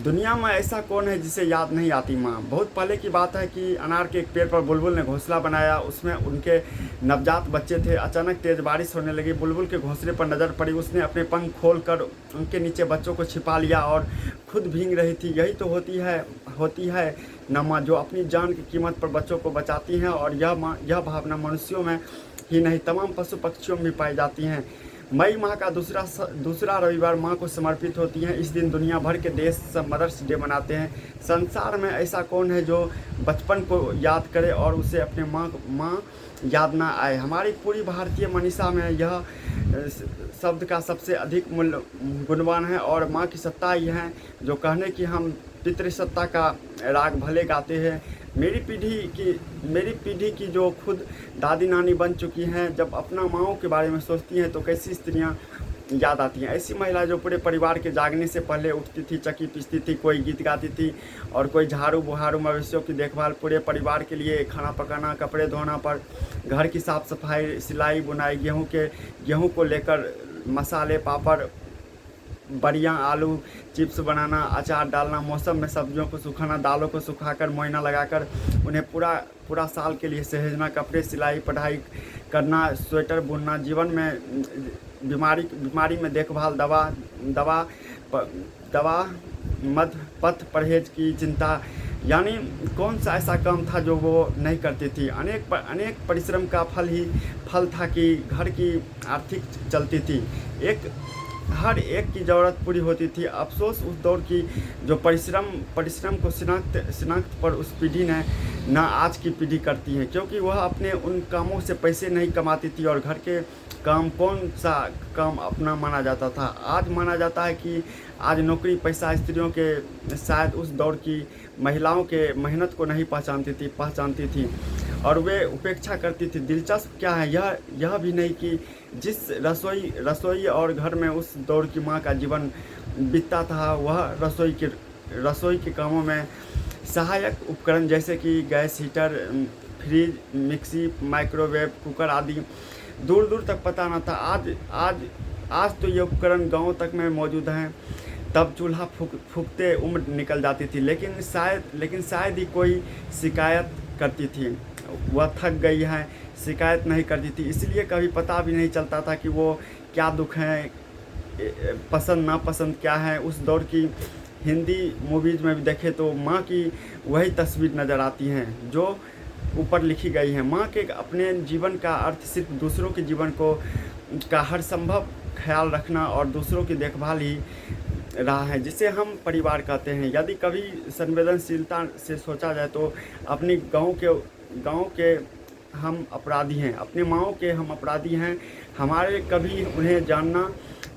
दुनिया में ऐसा कौन है जिसे याद नहीं आती माँ। बहुत पहले की बात है कि अनार के एक पेड़ पर बुलबुल ने घोंसला बनाया। उसमें उनके नवजात बच्चे थे। अचानक तेज बारिश होने लगी। बुलबुल के घोंसले पर नज़र पड़ी। उसने अपने पंख खोलकर उनके नीचे बच्चों को छिपा लिया और खुद भीग रही थी। यही तो होती है न माँ, जो अपनी जान की कीमत पर बच्चों को बचाती हैं। और यह भावना मनुष्यों में ही नहीं, तमाम पशु पक्षियों में भी पाई जाती हैं। मई माह का दूसरा रविवार माँ को समर्पित होती है। इस दिन दुनिया भर के देश सब मदर्स डे मनाते हैं। संसार में ऐसा कौन है जो बचपन को याद करे और उसे अपने माँ याद ना आए। हमारी पूरी भारतीय मनीषा में यह शब्द का सबसे अधिक मूल्य गुणवान है। और माँ की सत्ता ही है जो कहने की हम पितृसत्ता का राग भले गाते हैं। मेरी पीढ़ी की जो खुद दादी नानी बन चुकी हैं, जब अपना माँओं के बारे में सोचती हैं तो कैसी स्त्रियां याद आती हैं। ऐसी महिला जो पूरे परिवार के जागने से पहले उठती थी, चक्की पीसती थी, कोई गीत गाती थी और कोई झाड़ू बुहारू, मवेशियों की देखभाल, पूरे परिवार के लिए खाना पकाना, कपड़े धोना, पर घर की साफ सफाई, सिलाई बुनाई, गेहूँ को लेकर मसाले, पापड़, बड़ियाँ, आलू चिप्स बनाना, अचार डालना, मौसम में सब्जियों को सुखाना, दालों को सुखाकर मोयना लगाकर उन्हें पूरा साल के लिए सहेजना, कपड़े सिलाई पढ़ाई करना, स्वेटर बुनना, जीवन में बीमारी में देखभाल, दवा मद पथ परहेज की चिंता। यानी कौन सा ऐसा काम था जो वो नहीं करती थी। अनेक परिश्रम का फल था कि घर की आर्थिक चलती थी। हर एक की ज़रूरत पूरी होती थी। अफसोस उस दौर की जो परिश्रम को शिनाख्त पर उस पीढ़ी ने ना आज की पीढ़ी करती है, क्योंकि वह अपने उन कामों से पैसे नहीं कमाती थी। और घर के काम कौन सा काम अपना माना जाता था। आज माना जाता है कि आज नौकरी पैसा स्त्रियों के शायद उस दौर की महिलाओं के मेहनत को नहीं पहचानती थी और वे उपेक्षा करती थी। दिलचस्प क्या है यह भी नहीं कि जिस रसोई और घर में उस दौर की माँ का जीवन बीतता था, वह रसोई के कामों में सहायक उपकरण जैसे कि gas, heater, fridge, mixie, microwave, cooker आदि दूर दूर तक पता न था। आज तो ये उपकरण गाँव तक में मौजूद हैं। तब चूल्हा फूकते उम्र निकल जाती थी, लेकिन शायद ही कोई शिकायत करती थी। वह थक गई है, शिकायत नहीं करती थी, इसलिए कभी पता भी नहीं चलता था कि वो क्या दुख है, पसंद नापसंद क्या है। उस दौर की हिंदी मूवीज़ में भी देखें तो माँ की वही तस्वीर नज़र आती हैं जो ऊपर लिखी गई है। माँ के अपने जीवन का अर्थ सिर्फ दूसरों के जीवन का हर संभव ख्याल रखना और दूसरों की देखभाल ही रहा है, जिसे हम परिवार कहते हैं। यदि कभी संवेदनशीलता से सोचा जाए तो अपनी गाँव के हम अपराधी हैं, अपने माँओं के हम अपराधी हैं। हमारे कभी उन्हें जानना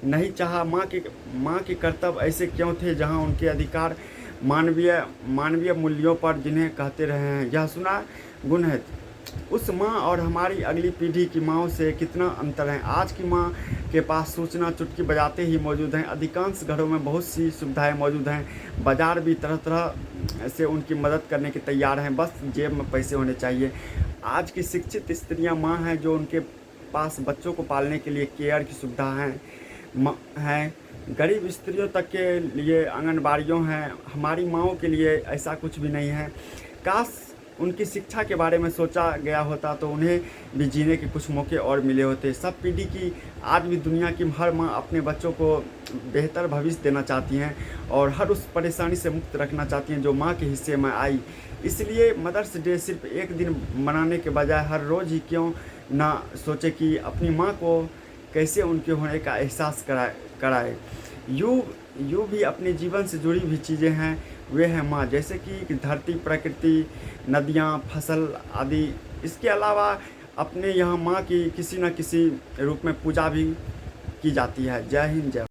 नहीं चाहा। माँ के कर्तव्य ऐसे क्यों थे जहाँ उनके अधिकार मानवीय मूल्यों पर जिन्हें कहते रहे हैं। यह सुना गुण है। उस माँ और हमारी अगली पीढ़ी की माँओं से कितना अंतर है। आज की माँ के पास सूचना चुटकी बजाते ही मौजूद हैं। अधिकांश घरों में बहुत सी सुविधाएं मौजूद हैं। बाजार भी तरह तरह से उनकी मदद करने के तैयार हैं, बस जेब में पैसे होने चाहिए। आज की शिक्षित स्त्रियां माँ हैं जो उनके पास बच्चों को पालने के लिए केयर की सुविधा हैं। गरीब स्त्रियों तक के लिए आंगनबाड़ियों हैं। हमारी माँओं के लिए ऐसा कुछ भी नहीं है। काश उनकी शिक्षा के बारे में सोचा गया होता तो उन्हें भी जीने के कुछ मौके और मिले होते। सब पीढ़ी की आज भी दुनिया की हर माँ अपने बच्चों को बेहतर भविष्य देना चाहती हैं और हर उस परेशानी से मुक्त रखना चाहती हैं जो माँ के हिस्से में आई। इसलिए मदर्स डे सिर्फ एक दिन मनाने के बजाय हर रोज़ ही क्यों ना सोचे कि अपनी माँ को कैसे उनके होने का एहसास कराए। यूँ भी अपने जीवन से जुड़ी हुई चीज़ें हैं, वे हैं माँ, जैसे कि धरती, प्रकृति, नदियाँ, फसल आदि। इसके अलावा अपने यहाँ माँ की किसी न किसी रूप में पूजा भी की जाती है। जय हिंद, जय।